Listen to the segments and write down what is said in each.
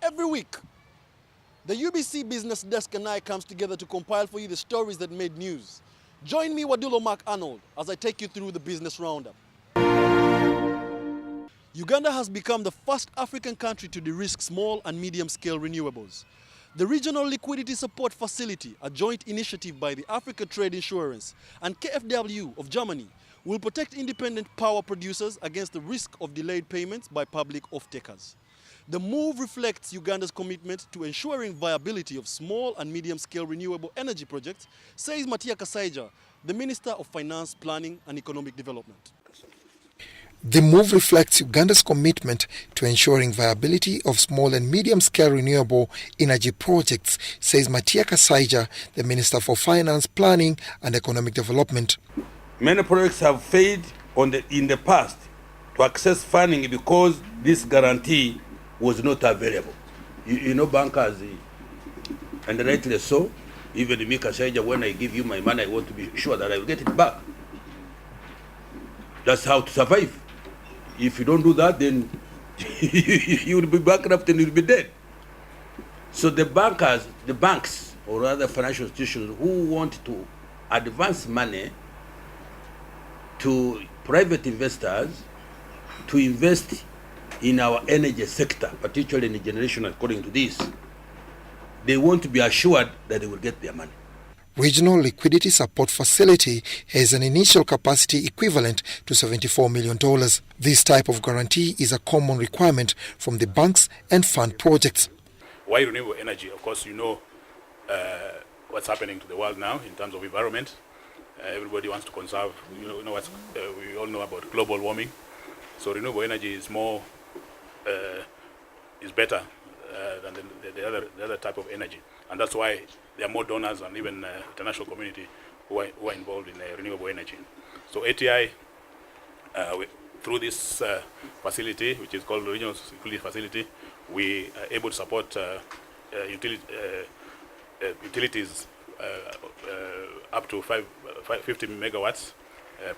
Every week, the UBC Business Desk and I comes together to compile for you the stories that made news. Join me, Wadulo Mark Arnold, as I take you through the business roundup. Uganda has become the first African country to de-risk small and medium-scale renewables. The Regional Liquidity Support Facility, a joint initiative by the Africa Trade Insurance and KfW of Germany, will protect independent power producers against the risk of delayed payments by public off-takers. The move reflects Uganda's commitment to ensuring viability of small and medium-scale renewable energy projects, says Matia Kasaija, the Minister of Finance, Planning and Economic Development. The move reflects Uganda's commitment to ensuring viability of small and medium-scale renewable energy projects, says Matia Kasaija, the Minister for Finance, Planning and Economic Development. Many projects have failed in the past to access funding because this guarantee was not available. You know, bankers, and rightly so, even me, Kasaija, when I give you my money, I want to be sure that I will get it back. That's how to survive. If you don't do that, then you will be bankrupt and you'll be dead. So the banks, or other financial institutions who want to advance money to private investors to invest in our energy sector, particularly in the generation according to this, they want to be assured that they will get their money. Regional Liquidity Support Facility has an initial capacity equivalent to $74 million. This type of guarantee is a common requirement from the banks and fund projects. Why renewable energy? Of course, you know what's happening to the world now in terms of environment. Everybody wants to conserve. We all know about global warming. So renewable energy is more is better than the other type of energy, and that's why there are more donors and even international community who are involved in renewable energy. So ATI, through this facility, which is called the Regional Liquidity Facility, we are able to support utilities up to 50 megawatts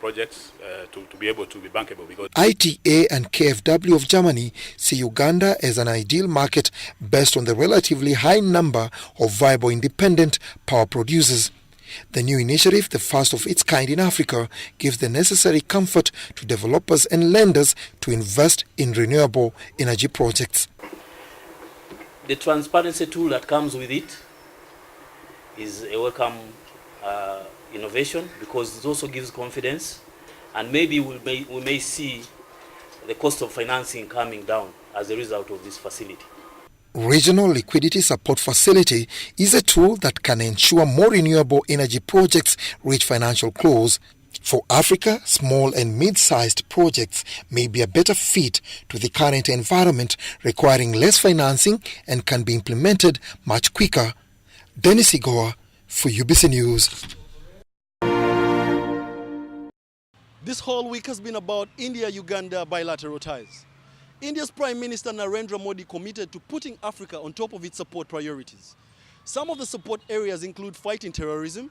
projects to be able to be bankable. Because ITA and KfW of Germany see Uganda as an ideal market based on the relatively high number of viable independent power producers. The new initiative, the first of its kind in Africa, gives the necessary comfort to developers and lenders to invest in renewable energy projects. The transparency tool that comes with it is a welcome innovation, because it also gives confidence, and maybe we may see the cost of financing coming down as a result of this facility. Regional Liquidity Support Facility is a tool that can ensure more renewable energy projects reach financial close. For Africa, small and mid-sized projects may be a better fit to the current environment, requiring less financing and can be implemented much quicker. Dennis Igoa for UBC News. This whole week has been about India-Uganda bilateral ties. India's Prime Minister Narendra Modi committed to putting Africa on top of its support priorities. Some of the support areas include fighting terrorism,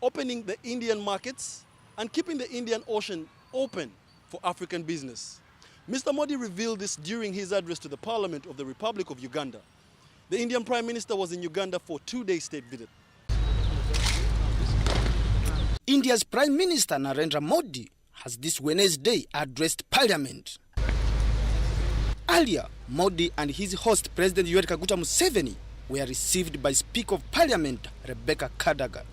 opening the Indian markets, and keeping the Indian Ocean open for African business. Mr. Modi revealed this during his address to the Parliament of the Republic of Uganda. The Indian Prime Minister was in Uganda for a 2-day state visit. India's Prime Minister Narendra Modi has this Wednesday addressed Parliament. Earlier, Modi and his host, President Yoweri Kaguta Museveni, were received by Speaker of Parliament Rebecca Kadaga.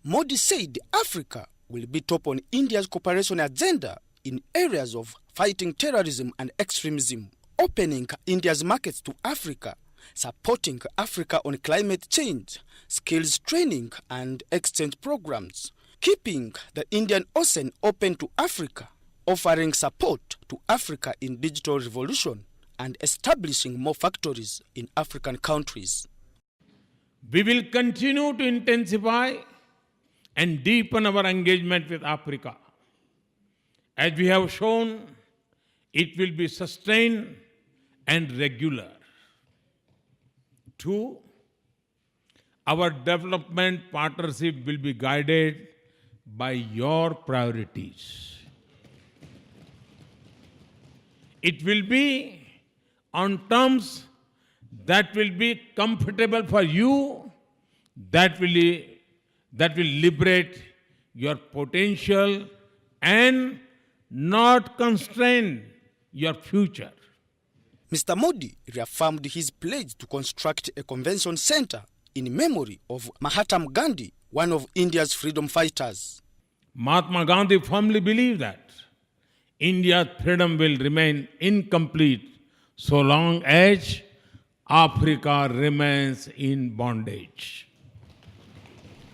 Modi said Africa will be top on India's cooperation agenda in areas of fighting terrorism and extremism, opening India's markets to Africa, supporting Africa on climate change, skills training and exchange programs, keeping the Indian Ocean open to Africa, offering support to Africa in digital revolution, and establishing more factories in African countries. We will continue to intensify and deepen our engagement with Africa. As we have shown, it will be sustained and regular. 2, our development partnership will be guided by your priorities. It will be on terms that will be comfortable for you, that will liberate your potential and not constrain your future. Mr. Modi reaffirmed his pledge to construct a convention center in memory of Mahatma Gandhi, one of India's freedom fighters. Mahatma Gandhi firmly believed that India's freedom will remain incomplete so long as Africa remains in bondage.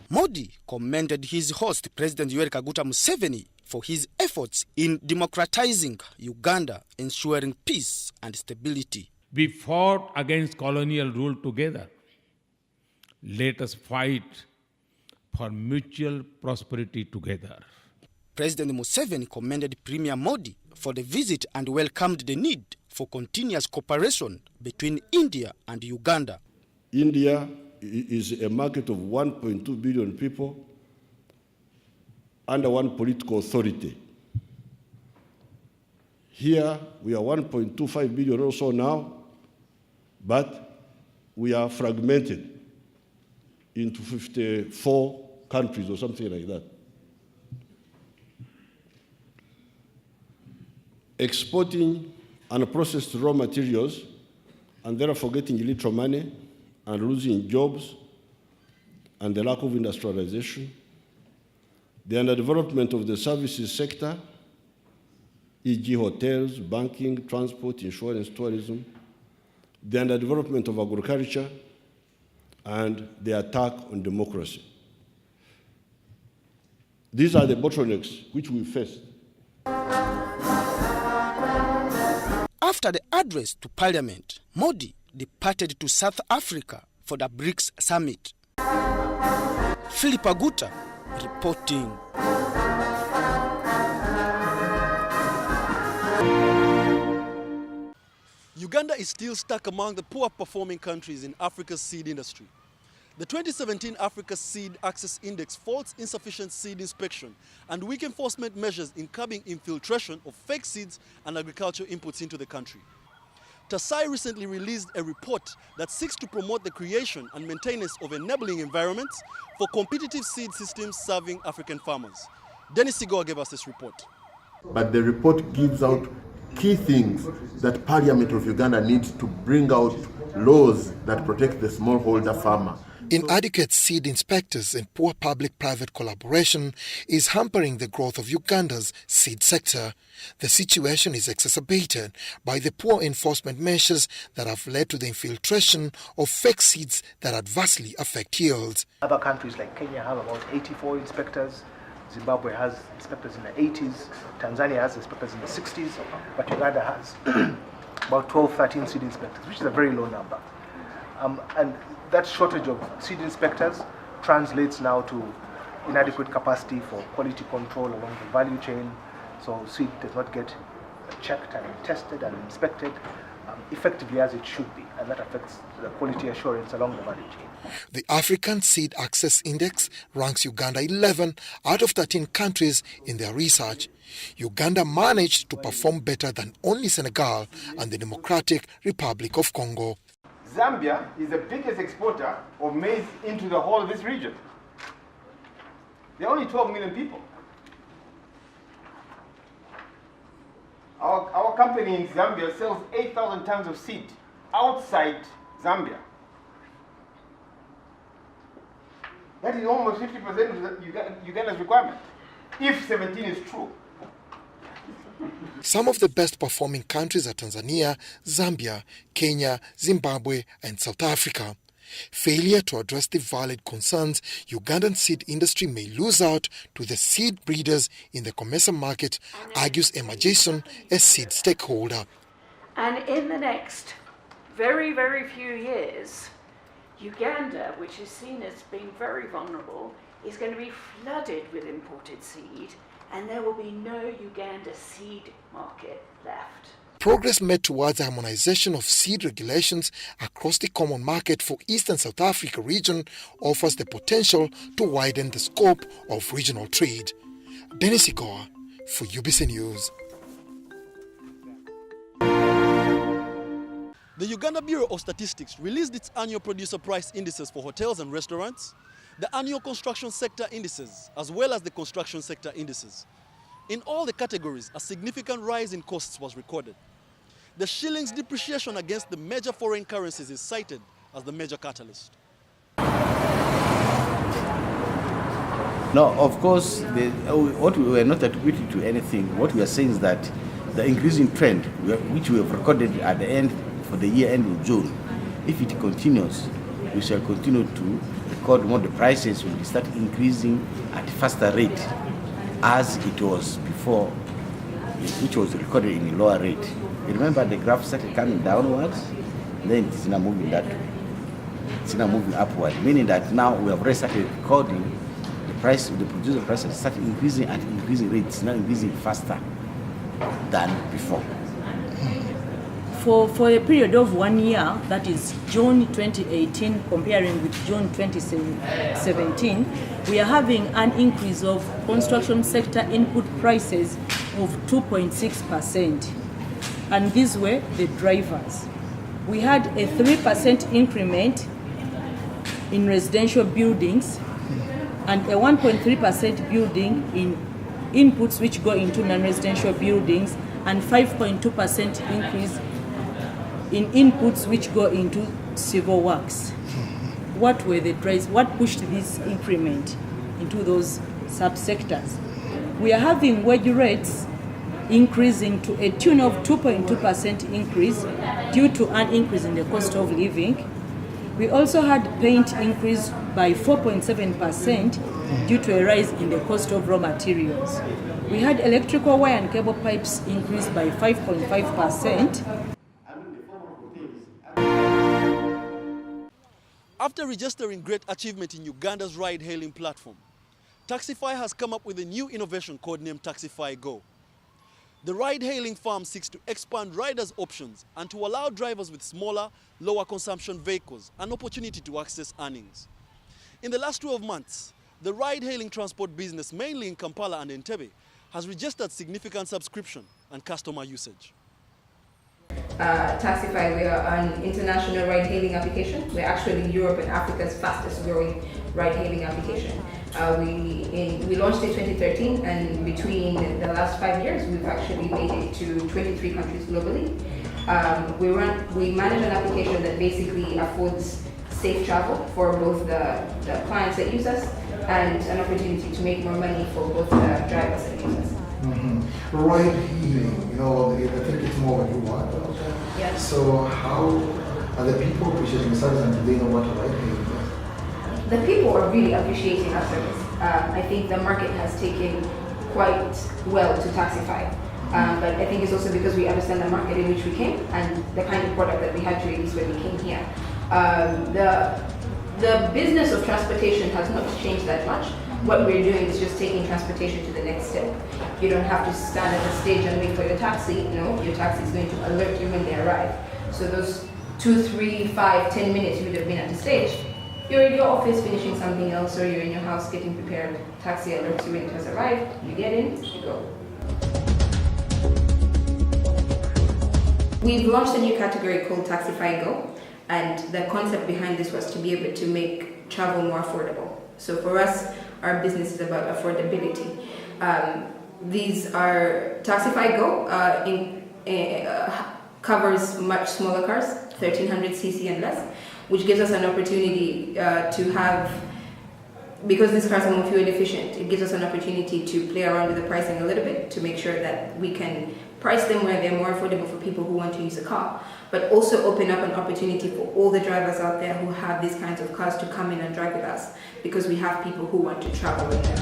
Modi commended his host, President Yoweri Museveni, for his efforts in democratizing Uganda, ensuring peace and stability. We fought against colonial rule together. Let us fight for mutual prosperity together. President Museveni commended Premier Modi for the visit and welcomed the need for continuous cooperation between India and Uganda. India is a market of 1.2 billion people under one political authority. Here we are 1.25 billion or so now, but we are fragmented into 54 countries or something like that. Exporting unprocessed raw materials and therefore getting little money and losing jobs and the lack of industrialization, the underdevelopment of the services sector, e.g. hotels, banking, transport, insurance, tourism, the underdevelopment of agriculture, and the attack on democracy. These are the bottlenecks which we face. After the address to Parliament, Modi departed to South Africa for the BRICS summit. Philip Aguta reporting. Uganda is still stuck among the poor performing countries in Africa's seed industry. The 2017 Africa Seed Access Index faults insufficient seed inspection and weak enforcement measures in curbing infiltration of fake seeds and agricultural inputs into the country. TASAI recently released a report that seeks to promote the creation and maintenance of enabling environments for competitive seed systems serving African farmers. Dennis Sigoa gave us this report. But the report gives out key things that Parliament of Uganda needs to bring out laws that protect the smallholder farmer. Inadequate seed inspectors and poor public-private collaboration is hampering the growth of Uganda's seed sector. The situation is exacerbated by the poor enforcement measures that have led to the infiltration of fake seeds that adversely affect yields. Other countries like Kenya have about 84 inspectors. Zimbabwe has inspectors in the 80s. Tanzania has inspectors in the 60s. But Uganda has about 12, 13 seed inspectors, which is a very low number. And that shortage of seed inspectors translates now to inadequate capacity for quality control along the value chain. So seed does not get checked and tested and inspected effectively as it should be, and that affects the quality assurance along the value chain. The African Seed Access Index ranks Uganda 11 out of 13 countries in their research. Uganda managed to perform better than only Senegal and the Democratic Republic of Congo. Zambia is the biggest exporter of maize into the whole of this region. There are only 12 million people. Our company in Zambia sells 8,000 tons of seed outside Zambia. That is almost 50% of Uganda's requirement, if 17 is true. Some of the best performing countries are Tanzania, Zambia, Kenya, Zimbabwe, and South Africa. Failure to address the valid concerns, Ugandan seed industry may lose out to the seed breeders in the COMESA market, argues Emma Jason, a seed stakeholder. And in the next very, very few years, Uganda, which is seen as being very vulnerable, is going to be flooded with imported seed, and there will be no Uganda seed market left. Progress made towards the harmonization of seed regulations across the common market for Eastern South Africa region offers the potential to widen the scope of regional trade. Dennis Ikoa for UBC News. The Uganda Bureau of Statistics released its annual producer price indices for hotels and restaurants, the annual construction sector indices, as well as the construction sector indices. In all the categories, a significant rise in costs was recorded. The shilling's depreciation against the major foreign currencies is cited as the major catalyst. No, of course, what we were not attributing to anything. What we are saying is that the increasing trend, which we have recorded at the end for the year end of June, if it continues, we shall continue to record more. The prices will start increasing at a faster rate as it was before, which was recorded in a lower rate. You remember the graph started coming downwards, then it is now moving that way. It's now moving upward, meaning that now we have already started recording the price, the producer prices started increasing at increasing rates, now increasing faster than before. For a period of 1 year, that is June 2018 comparing with June 2017, we are having an increase of construction sector input prices of 2.6%. And these were the drivers. We had a 3% increment in residential buildings and a 1.3% building in inputs which go into non-residential buildings, and 5.2% increase in inputs which go into civil works. What were the drivers? What pushed this increment into those subsectors? We are having wage rates increasing to a tune of 2.2% increase due to an increase in the cost of living. We also had paint increase by 4.7% due to a rise in the cost of raw materials. We had electrical wire and cable pipes increase by 5.5%. After registering great achievement in Uganda's ride-hailing platform, TAXIFY has come up with a new innovation codenamed TAXIFY Go. The ride-hailing firm seeks to expand riders' options and to allow drivers with smaller, lower consumption vehicles an opportunity to access earnings. In the last 12 months, the ride-hailing transport business, mainly in Kampala and Entebbe, has registered significant subscription and customer usage. TAXIFY, we are an international ride-hailing application. We're actually Europe and Africa's fastest growing ride-hailing application. We launched in 2013, and between the last 5 years, we've actually made it to 23 countries globally. We manage an application that basically affords safe travel for both the clients that use us and an opportunity to make more money for both the drivers that use us. Ride-hailing, I think it's more what you want. Yeah. So how are the people appreciating the service, and do they know what a ride-hailing is? The people are really appreciating our service. I think the market has taken quite well to TAXIFY. But I think it's also because we understand the market in which we came and the kind of product that we had to release when we came here. The business of transportation has not changed that much. What we're doing is just taking transportation to the next step. You don't have to stand at the stage and wait for your taxi. No, your taxi is going to alert you when they arrive. So those 2, 3, 5, 10 minutes you would have been at the stage, you're in your office finishing something else, or you're in your house getting prepared. Taxi alerts you when it has arrived. You get in, you go. We've launched a new category called TAXIFY Go, and the concept behind this was to be able to make travel more affordable. So for us, our business is about affordability. These are TAXIFY Go covers much smaller cars, 1300cc and less, which gives us an opportunity to have because these cars are more fuel efficient, it gives us an opportunity to play around with the pricing a little bit to make sure that we can price them where they're more affordable for people who want to use a car, but also open up an opportunity for all the drivers out there who have these kinds of cars to come in and drive with us, because we have people who want to travel with them.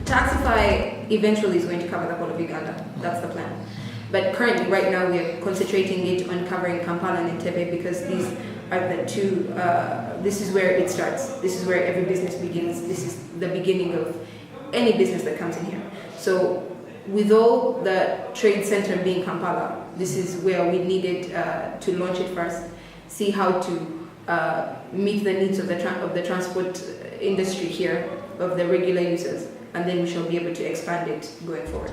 TAXIFY eventually is going to cover the whole of Uganda. That's the plan. But currently, right now, we are concentrating it on covering Kampala and Entebbe, because these are the two, this is where it starts. This is where every business begins. This is the beginning of any business that comes in here. So with all the trade center being Kampala, this is where we needed to launch it first, see how to meet the needs of the transport industry here, of the regular users, and then we shall be able to expand it going forward.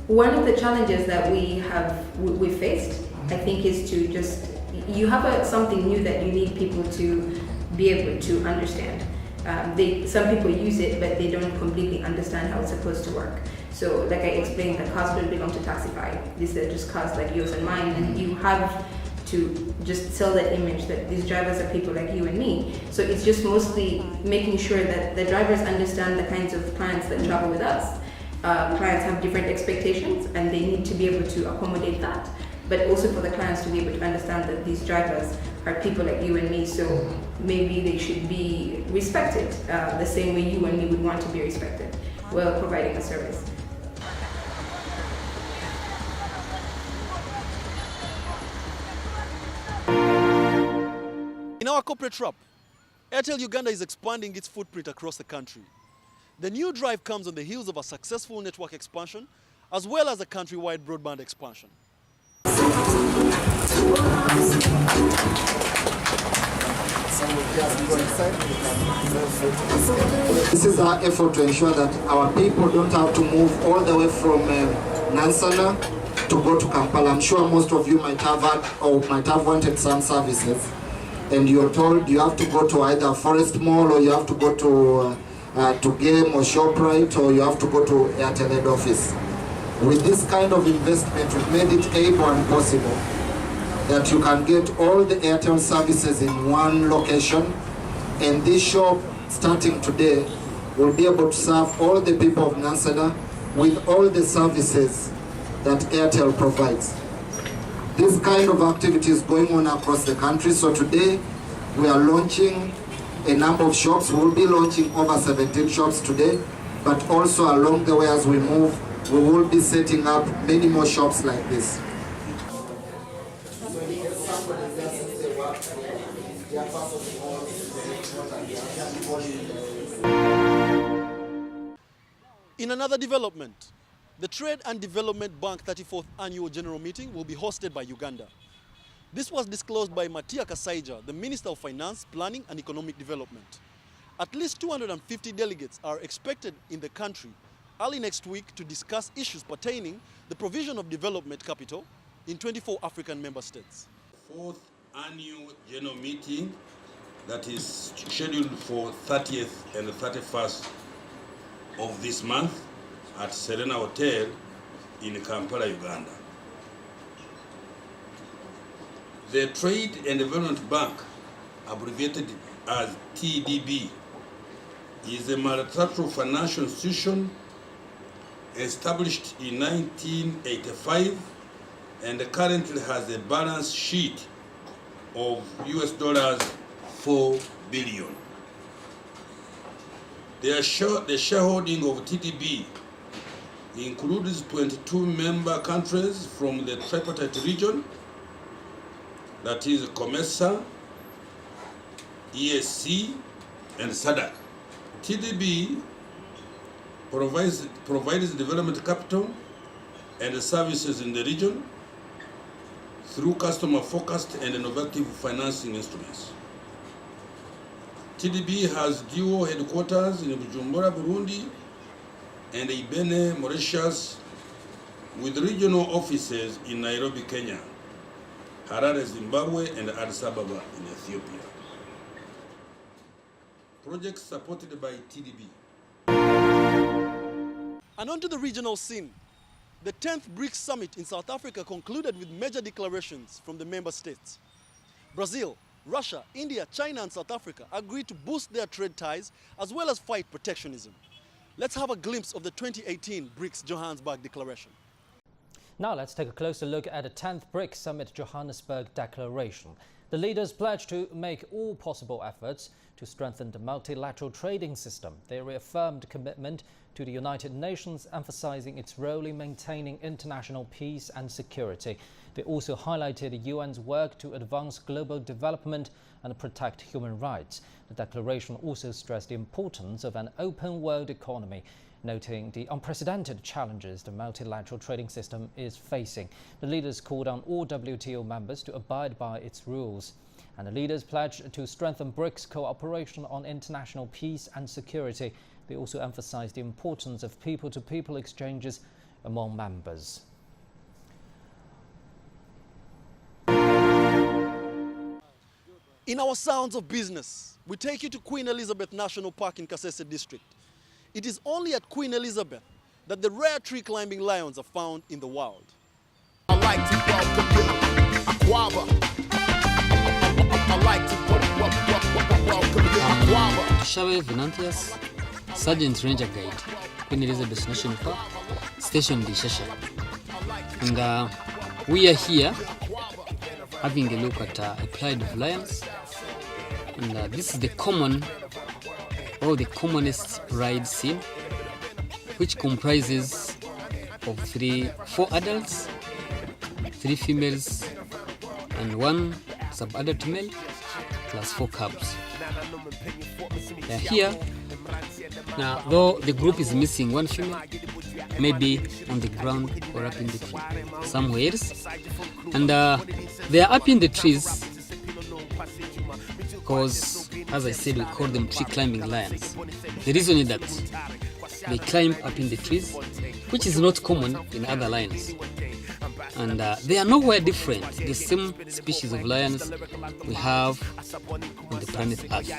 One of the challenges that we faced, I think, is to just, you have something new that you need people to be able to understand. Some people use it, but they don't completely understand how it's supposed to work. So like I explained, the cars don't belong to TAXIFY. These are just cars like yours and mine, and you have to just sell that image that these drivers are people like you and me. So it's just mostly making sure that the drivers understand the kinds of clients that travel with us. Clients have different expectations, and they need to be able to accommodate that, but also for the clients to be able to understand that these drivers are people like you and me, so maybe they should be respected the same way you and me would want to be respected while providing a service. In our corporate wrap, Airtel Uganda is expanding its footprint across the country. The new drive comes on the heels of a successful network expansion, as well as a countrywide broadband expansion. This is our effort to ensure that our people don't have to move all the way from Nansana to go to Kampala. I'm sure most of you might have had or might have wanted some services, and you're told you have to go to either Forest Mall, or you have to go to Game or ShopRite, or you have to go to Airtel head office. With this kind of investment, we've made it able and possible that you can get all the Airtel services in one location, and this shop, starting today, will be able to serve all the people of Nansana with all the services that Airtel provides. This kind of activity is going on across the country, so today we are launching a number of shops. We'll be launching over 17 shops today, but also along the way as we move, we will be setting up many more shops like this. In another development, the Trade and Development Bank 34th Annual General Meeting will be hosted by Uganda. This was disclosed by Matia Kasaija, the Minister of Finance, Planning and Economic Development. At least 250 delegates are expected in the country early next week to discuss issues pertaining the provision of development capital in 24 African member states. Fourth Annual General Meeting that is scheduled for 30th and 31st of this month at Serena Hotel in Kampala, Uganda. The Trade and Development Bank, abbreviated as TDB, is a multilateral financial institution established in 1985 and currently has a balance sheet of $4 billion. The shareholding of TDB includes 22 member countries from the tripartite region, that is COMESA, ESC, and SADC. TDB provides development capital and services in the region through customer-focused and innovative financing instruments. TDB has dual headquarters in Bujumbura, Burundi, and Ibene, Mauritius, with regional offices in Nairobi, Kenya, Harare, Zimbabwe, and Addis Ababa in Ethiopia. Projects supported by TDB. And onto the regional scene. The 10th BRICS Summit in South Africa concluded with major declarations from the member states. Brazil, Russia, India, China and South Africa agreed to boost their trade ties as well as fight protectionism. Let's have a glimpse of the 2018 BRICS Johannesburg Declaration. Now let's take a closer look at the 10th BRICS Summit Johannesburg Declaration. The leaders pledged to make all possible efforts to strengthen the multilateral trading system. They reaffirmed commitment to the United Nations, emphasizing its role in maintaining international peace and security. They also highlighted the UN's work to advance global development and protect human rights. The declaration also stressed the importance of an open world economy, noting the unprecedented challenges the multilateral trading system is facing. The leaders called on all WTO members to abide by its rules. And the leaders pledged to strengthen BRICS cooperation on international peace and security. They also emphasized the importance of people-to-people exchanges among members. In our Sounds of Business, we take you to Queen Elizabeth National Park in Kasese District. It is only at Queen Elizabeth that the rare tree-climbing lions are found in the wild. I like to welcome you, Aquaba. I like to welcome you, Aquaba. Tushabe Venantius, Sergeant Ranger Guide, Queen Elizabeth National Park, stationed in ISHASHA. And we are here having a look at a pride of lions. And this is the commonest pride scene, which comprises of 4 adults, 3 females, and 1 sub-adult male, plus 4 cubs. They are here. Now, though the group is missing 1 female, maybe on the ground or up in the tree, somewhere else. And they are up in the trees because, as I said, we call them tree climbing lions. The reason is that they climb up in the trees, which is not common in other lions. And they are nowhere different, the same species of lions we have on the planet Earth.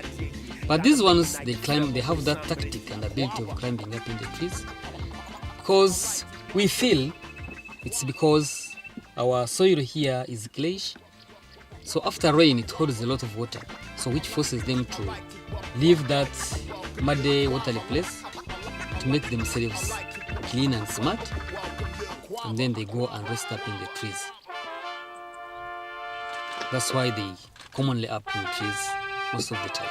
But these ones, they have that tactic and ability of climbing up in the trees because we feel it's because our soil here is clayish. So after rain, it holds a lot of water, so which forces them to leave that muddy, watery place to make themselves clean and smart, and then they go and rest up in the trees. That's why they commonly up in trees most of the time.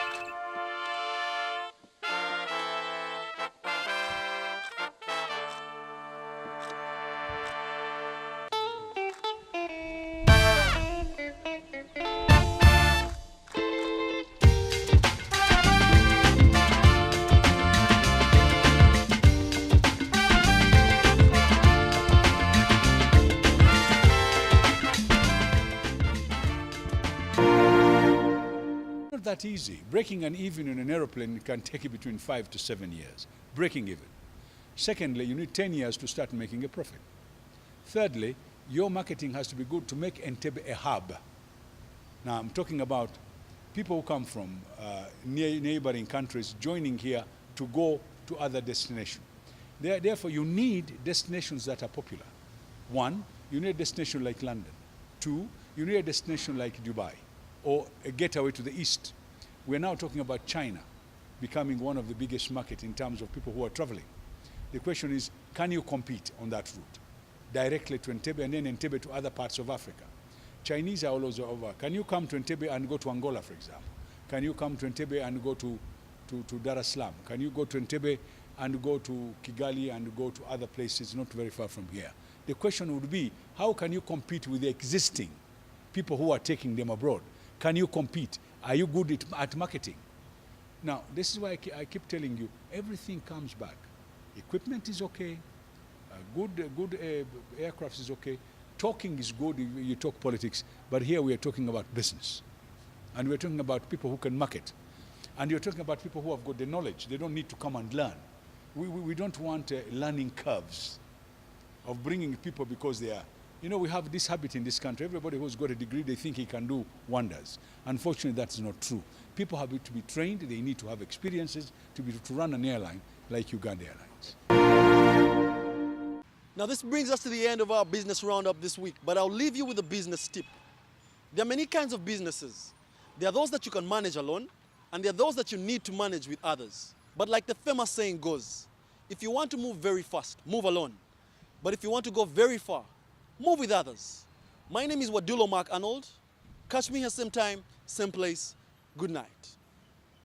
That easy. Breaking an even in an aeroplane can take you between 5 to 7 years. Breaking even. Secondly, you need 10 years to start making a profit. Thirdly, your marketing has to be good to make Entebbe a hub. Now, I'm talking about people who come from neighboring countries joining here to go to other destinations. Therefore, you need destinations that are popular. 1, you need a destination like London. 2, you need a destination like Dubai or a getaway to the east. We're now talking about China becoming one of the biggest markets in terms of people who are traveling. The question is, can you compete on that route? Directly to Entebbe and then Entebbe to other parts of Africa. Chinese are all over. Can you come to Entebbe and go to Angola, for example? Can you come to Entebbe and go to Dar es Salaam? Can you go to Entebbe and go to Kigali and go to other places not very far from here? The question would be, how can you compete with the existing people who are taking them abroad? Can you compete? Are you good at marketing? Now, this is why I keep telling you, everything comes back. Equipment is okay. Good aircraft is okay. Talking is good, you talk politics. But here we are talking about business. And we're talking about people who can market. And you're talking about people who have got the knowledge. They don't need to come and learn. We don't want learning curves of bringing people because they are. You know, we have this habit in this country. Everybody who's got a degree, they think he can do wonders. Unfortunately, that's not true. People have to be trained. They need to have experiences to run an airline like Uganda Airlines. Now this brings us to the end of our business roundup this week, but I'll leave you with a business tip. There are many kinds of businesses. There are those that you can manage alone, and there are those that you need to manage with others. But like the famous saying goes, if you want to move very fast, move alone. But if you want to go very far, move with others. My name is Wadulo Mark Arnold. Catch me here same time, same place. Good night.